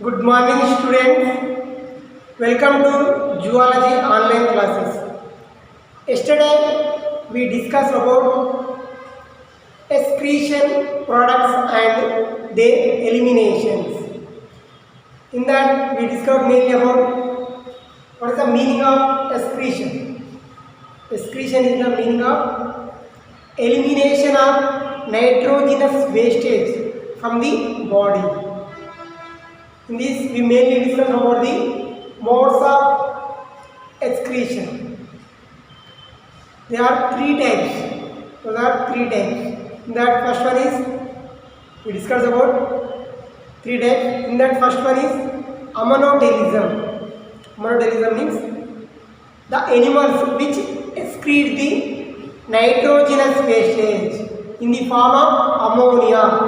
Good morning students. Welcome to Zoology online classes. Yesterday we discussed about excretion products and their eliminations. In that we discussed mainly about what is the meaning of excretion. Excretion is the meaning of elimination of nitrogenous wastage from the body. In this, we mainly discuss about the modes of excretion. There are three types. Those are three types. In that first one is, we discuss about three types. In that first one is ammonotelism. Ammonotelism means the animals which excrete the nitrogenous wastage in the form of ammonia.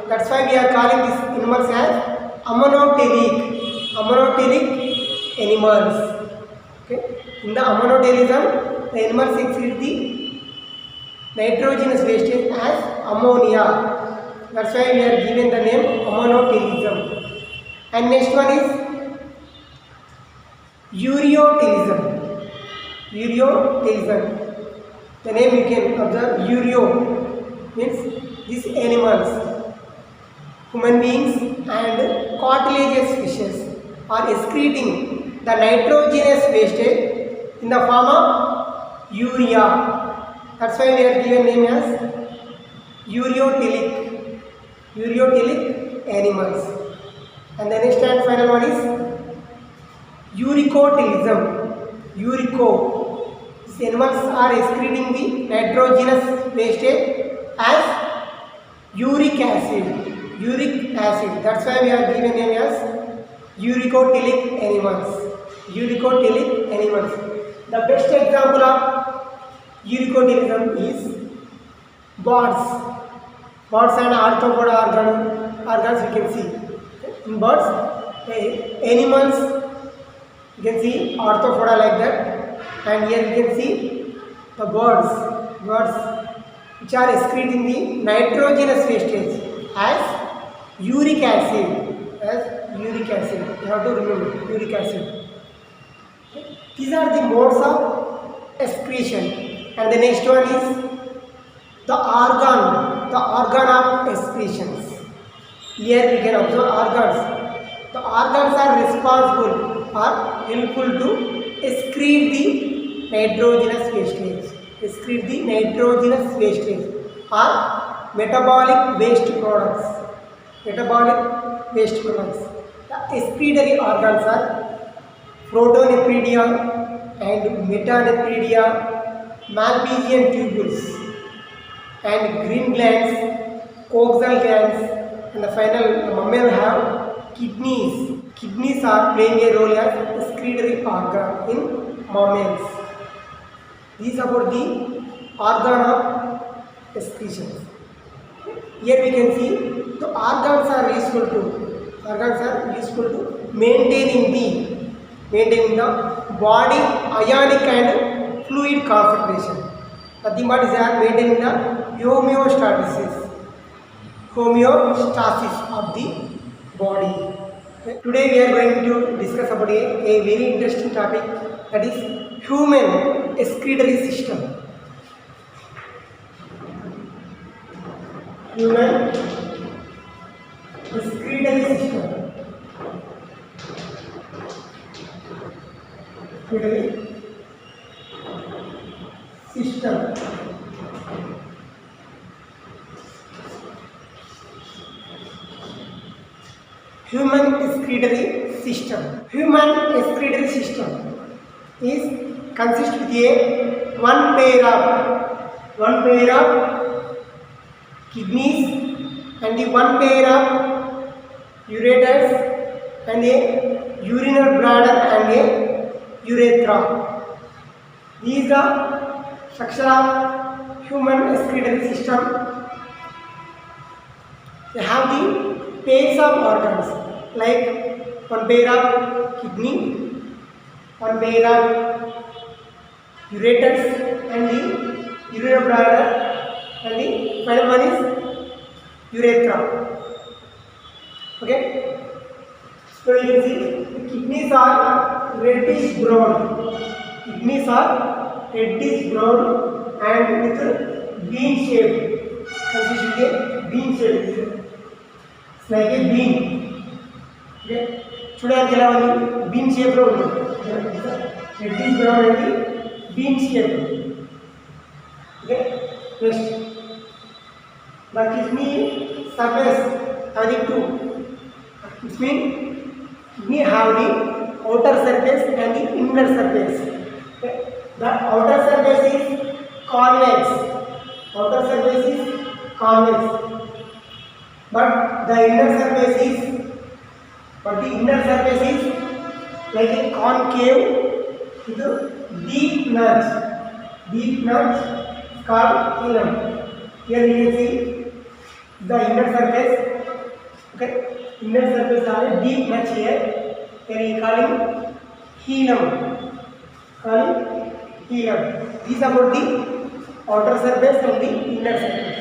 That's why we are calling these animals as ammonotelic animals. Okay. In the ammonotelism, the animals excrete the nitrogenous wastage as ammonia. That's why we are given the name ammonotelism. And next one is ureotelism. Ureotelism. The name you can observe, ureo means these animals, human beings and cartilaginous fishes are excreting the nitrogenous wastage in the form of urea. That's why we are given name as ureotelic animals. And the next and final one is uricotelism. These animals are excreting the nitrogenous wastage as uric acid. That's why we are given name as uricotelic animals. The best example of uricotelism is birds. Birds and arthropoda organs you can see. In birds, animals you can see arthropoda like that, and here you can see the birds which are excreting the nitrogenous wastage as uric acid. You have to remember uric acid. These are the modes of excretion. And the next one is the organ of excretions. Here we can observe organs. The organs are responsible or helpful to excrete the nitrogenous wastage or metabolic waste products. The excretory organs are protonephridia and metanephridia, Malpighian tubules, and green glands, coxal glands, and the final mammal have kidneys. Kidneys are playing a role as excretory organ in mammals. These are about the organ of excretion. Here we can see the organs are useful to maintaining the body ionic and fluid concentration. Nothing but is maintaining the homeostasis of the body. Today we are going to discuss about a very interesting topic, that is human excretory system. Human excretory system. Human excretory system is consists with a one pair of kidneys and the one pair of ureters and a urinary bladder and a urethra. These are structure of human excretory system. They have the pairs of organs like one pair of kidney, one pair of ureters and the urinary bladder, and the final one is urethra. Okay. So you can see the kidneys are reddish brown. Kidneys are reddish brown and with bean shape. Consistently bean shape. It's like a bean. Okay. చూడడానికి ఎలా ఉంది bean షేప్లో ఉంది reddish brown అనేది bean shape okay next the kidney surface having two it means kidney have the outer surface and the inner surface okay. The outer surface is convex but the inner surface is like a concave with a deep notch called hilum. Here you can see the inner surface. Okay, inner surface are a deep notch here. Here we calling hilum. These are about the outer surface and the inner surface.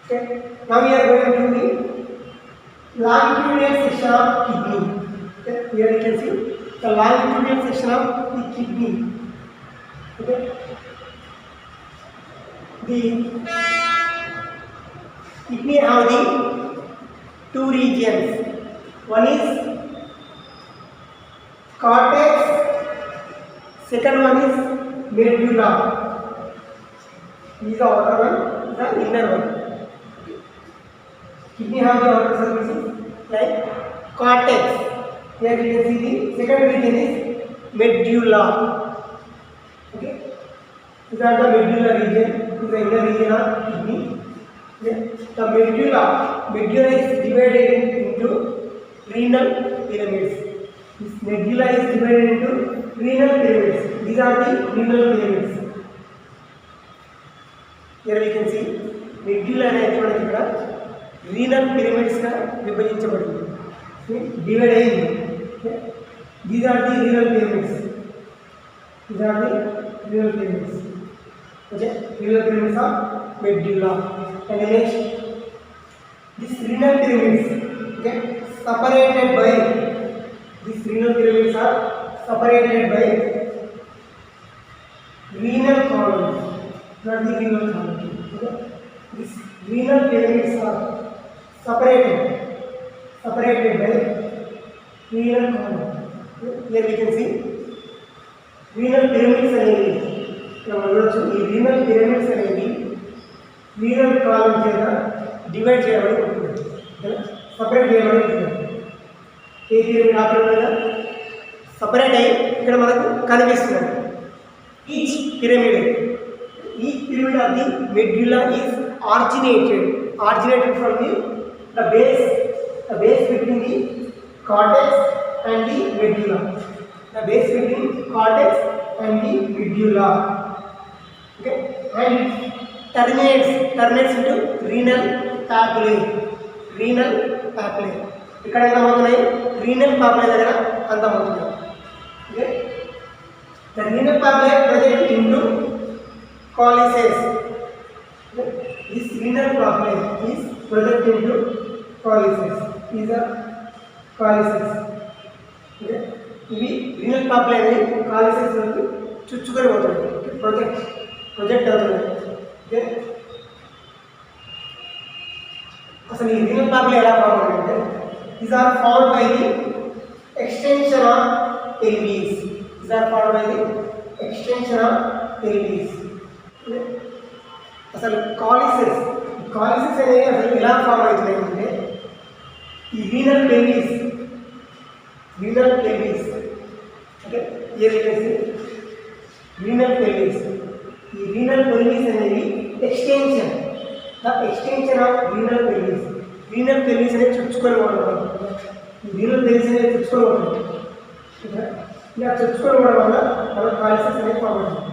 Okay, now we are going to the longitudinal section of kidney. Okay, here you can see the longitudinal section of the kidney. Okay, the kidney have the two regions. One is cortex, second one is medulla. This is the outer one, the inner one. Kidney have the outer surfaces like cortex. Here you can see the second region is medulla. Okay, these are the medulla region. This is the inner region of kidney. Okay. The medulla is divided into renal pyramids. This medulla is divided into renal pyramids. These are the renal pyramids. Here we can see medulla అనేది మనకి ఇక్కడ renal pyramids గా విభజించబడింది. Divide అయ్యింది. These are the renal pyramids. Okay, renal pyramids are medulla. And next, this renal pyramids, okay, separated by renal columns. Not the renal column. Okay, these renal pyramids are separated by renal column. Here we can see renal pyramids అనేవి ఈ renal pyramids అనేవి renal column చేత divide చేయబడి ఉంటుంది separate చేయబడి ఉంటుంది ఏ pyramid ఆ పిరమిడ్ సపరేట్ అయ్యి ఇక్కడ మనకు కనిపిస్తుంది each pyramid of the medulla is originated from the base between the cortex and the medulla. Okay, and terminates into renal papillae. ఇక్కడ ఎంతమవుతున్నాయి renal papillae దగ్గర అంతమవుతున్నాయి. Okay, the renal papillae project into calyces. Okay, this renal papillae is project into calyces. These are calyces. Okay, ఇవి renal papillae అనేవి calyces లోకి చుచ్చుకొని పోతాయి. project అవుతుంది. Okay, అసలు ఈ renal papillae ఎలా form అవుతాయంటే these are formed by the extension of pelvis. అసలు calyces అనేవి అసలు ఎలా ఫామ్ అవుతున్నాయి అంటే ఈ renal pelvis. Okay, here you can see renal pelvis. ఈ renal pelvis అనేది extension of renal pelvis. renal pelvis అనేది చుచ్చుకొని పోవడం. ఈ renal pelvis అనేది చుచ్చుకొని పోవడం. ఇలా చుచ్చుకొని పోవడం వల్ల మనకు calyces అనేది ఫామ్ అవుతుంది.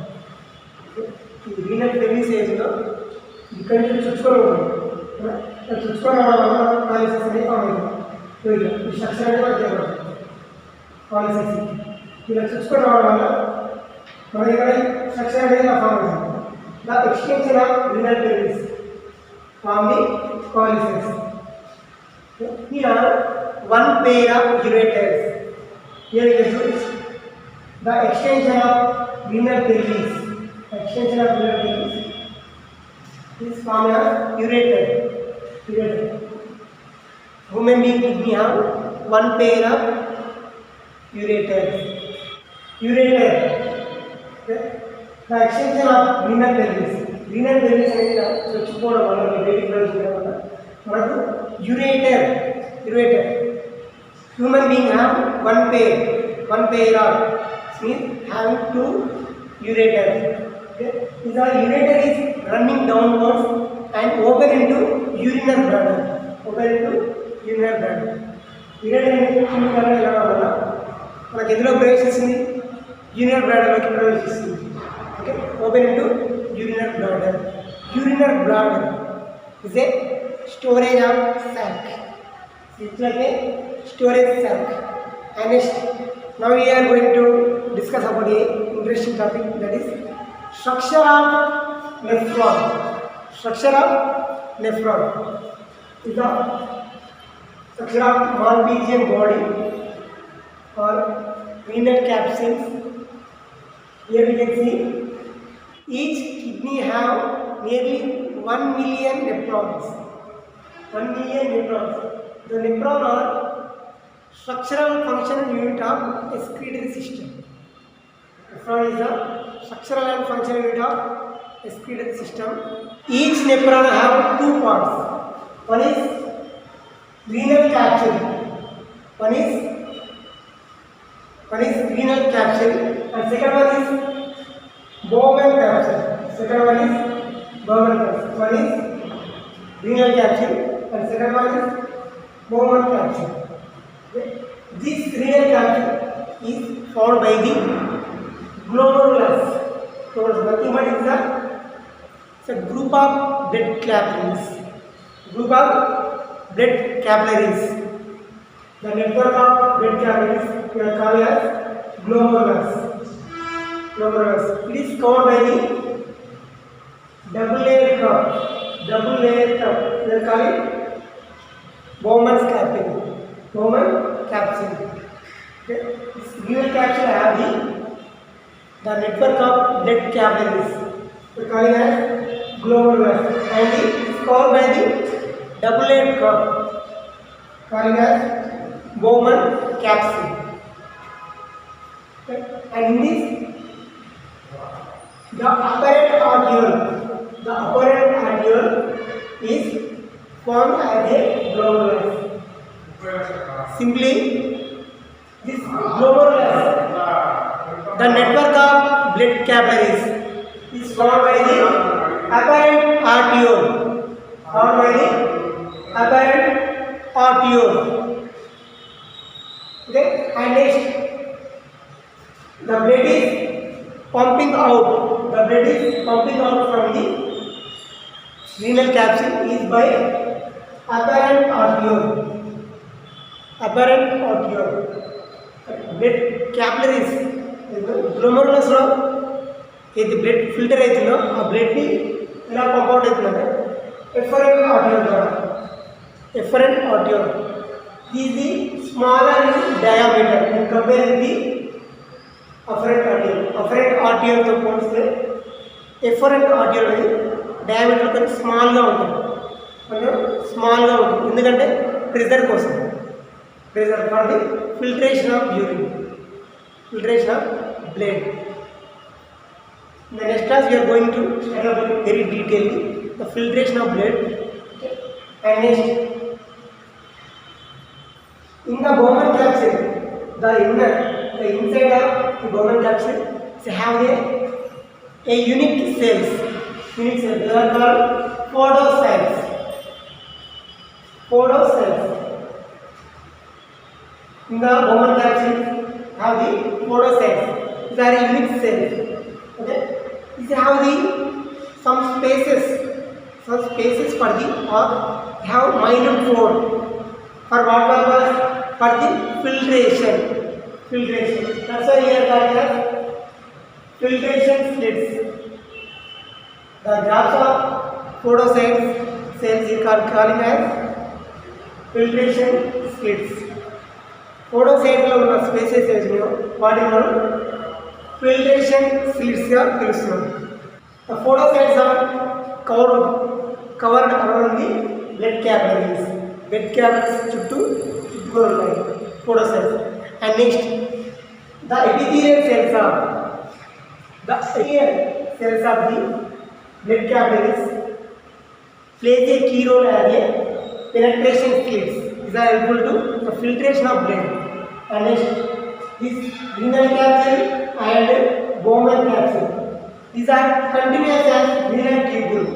ఈ renal pelvis ఏజ్లో ఇక్కడ నుంచి చుచ్చుకొని పోవడం. ఇలా చుచ్చుకొని పోవడం వల్ల calyces అనేది ఫామ్ అవుతుంది. ఈ స్ట్రక్చర్ అనేది మనకి ఏర్పడుతుంది calyces. ఇలా చుచ్చుకొని రావడం వల్ల మన ఇక్కడ స్ట్రక్చర్ అనేది ఫామ్ అవుతుంది. The extension of renal pelvis from the calyces. Here one pair of ureters. Here it is the extension of renal pelvis. Extension of renal pelvis is formed as ureter. Ureter. Human being kidney have one pair of ureters. Ureter. The extension of renal pelvis. Renal pelvis అనేది చచ్చిపోవడం వల్ల బయటికి ప్రవేశించడం వల్ల మనకు ureter. Human being have one pair of means having two ureters. Okay? This ureter is running downwards and open into urinary bladder. Ureter అనేది కిందకి వెళ్ళడం వల్ల మనకు ఎందులో ప్రవేశిస్తుంది, యూరినరీ బ్లాడర్లోకి ప్రవేశిస్తుంది. Okay, open into urinary bladder. Urinary bladder is a storage of sac. It's like a storage sac. And next, now we are going to discuss about a interesting topic, that is structure of nephron. Structure of nephron is the structure of Malpighian body or renal capsules. Here we can see each kidney have nearly 1 million nephrons. 1 million nephrons. The nephron are structural functional unit of excretory system. Nephron is the structural and functional unit of excretory system. Each nephron have two parts. One is renal capsule. One is renal capsule, and second one is Bowman capsule. Second one is Bowman capsule. One is renal capsule and second one is Bowman capsule. Okay. This renal capsule is formed by the glomerulus. Nothing but it's a group of blood capillaries. The network of blood capillaries we are calling as glomerulus. It is covered by the double layer cup. We are calling Bowman's capsule. Okay. This renal capsule have the network of blood capillaries. We are calling as glomerulus, and it is covered by the double layer cup, calling as Bowman capsule. Okay. And in this, the apparent arteriole is formed as a glomerulus. Simply, this glomerulus, the network of blood capillaries, is formed by the apparent arteriole. Okay, and next, the blood is pumping out. The blood is pumping out from the renal capsule is by apparent arteriole. Blood capillaries, glomerulus lo ఏది blood filter అవుతుందో ఆ బ్లడ్ని ఇలా pump out అవుతుందంటే efferent arteriole is the smaller in diameter when compared with the afferent arteriole తో పోలిస్తే efferent arteriole అనేది diameter కొంచెం స్మాల్గా ఉంటుంది. ఎందుకంటే ప్రెజర్ కోసం, for the filtration of urine, filtration of blood. In the next class we are going to study about very detailedly the filtration of blood. And next, in the Bowman capsule, the inside of the Bowman capsule have a unique cells. They are called podocytes. In the Bowman capsule have the podocytes. These are unique cells. Okay. These have some spaces for the, or have minute pore. For what purpose? For the filtration. That's why we are calling as filtration slits. The grafts of podocytes cells are calling as filtration slits. ఫోటోసైట్లో ఉన్న spaces ఏమిటో వాటిని మనం filtration స్లిట్స్గా పిలుస్తున్నాం. The photocytes are covered around the blood capillaries. Blood capillaries చుట్టుకొని ఉంటాయి photocytes. And next, the epithelial cells of the blood capillaries plays a key role as a penetration slits. These are helpful to the filtration of blood. And next, this renal capsule and Bowman capsule. These are continuous as renal tubule.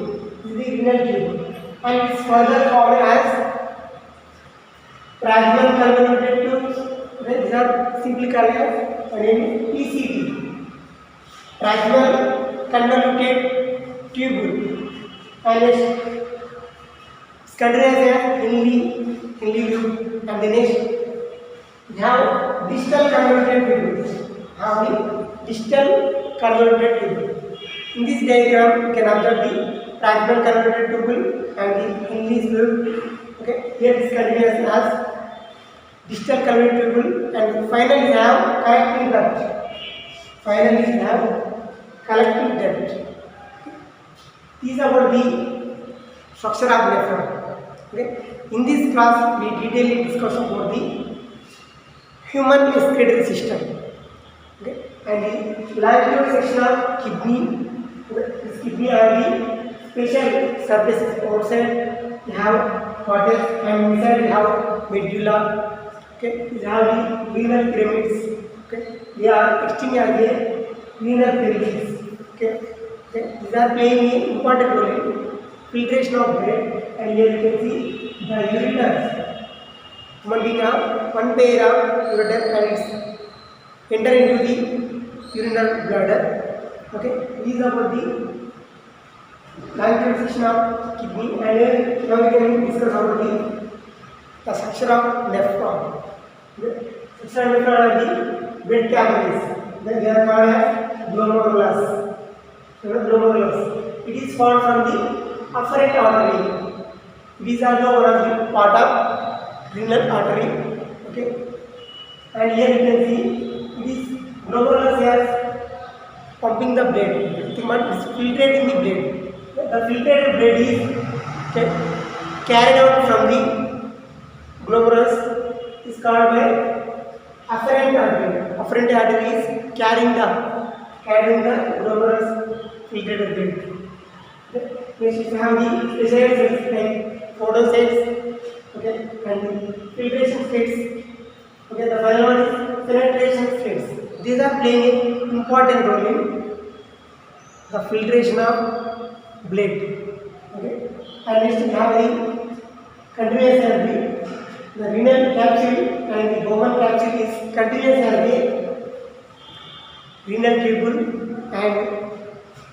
This is the renal tubule, and it is further formed as plasmal convoluted tubes. These are simply called as PCT, plasmal convoluted tubule, and it is continuous as Henle tube. And the next, we have distal convoluted tubules. Distal convoluted tubule. In this diagram, you can observe the plasmal convoluted tubule and the Henle tube. Okay, here is continuous as distal convoluted tubule, and finally we have collecting duct. These are about the structure of nephron. Okay, in this class we detailedly discuss about the human excretory system. Okay, and the lateral section of kidney. This kidney are the special surfaces. Outside we have cortex, and inside we have medulla. Okay, these are the renal pyramids. Okay, they are acting as a renal pyramids. Okay, these are playing an important role in filtration of blood. And here you can see the ureters. Human being have one pair of ureter, and it's enter into the urinary bladder. Okay, these are about the lateral section of kidney. And now we can discuss about the structure of nephron. The structure of nephron are the blood capillaries. They are called as glomerulus. It is formed from the afferent artery. It is also one of the part of renal artery. Okay, and here you can see it is glomerulus as pumping the blood. It is filtrating the blood. The filtrated blood is carried out from the glomerulus. Is called by afferent artery. Afferent artery is carrying the glomerulus filtrated blood. Next we have the specialized cells like photocytes. Okay, and the filtration slits. Okay, the final one is penetration slits. These are playing an important role in the filtration of blood. Okay, and next we have the continuous as the renal capsule, and the Bowman capsule is continuous as the renal tubule. And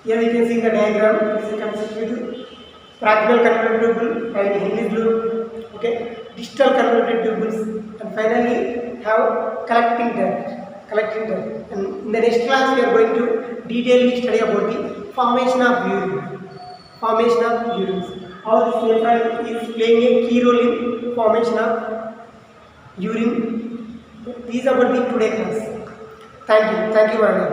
here you can see the diagram. This is consisted with plasmal convoluted tubule and Henle tube. Okay, distal convoluted tubules, and finally have collecting duct. And in the next class we are going to detailedly study about the formation of urine. How this nephron is playing a key role in formation of urine. These are about the today class. Thank you, Varna.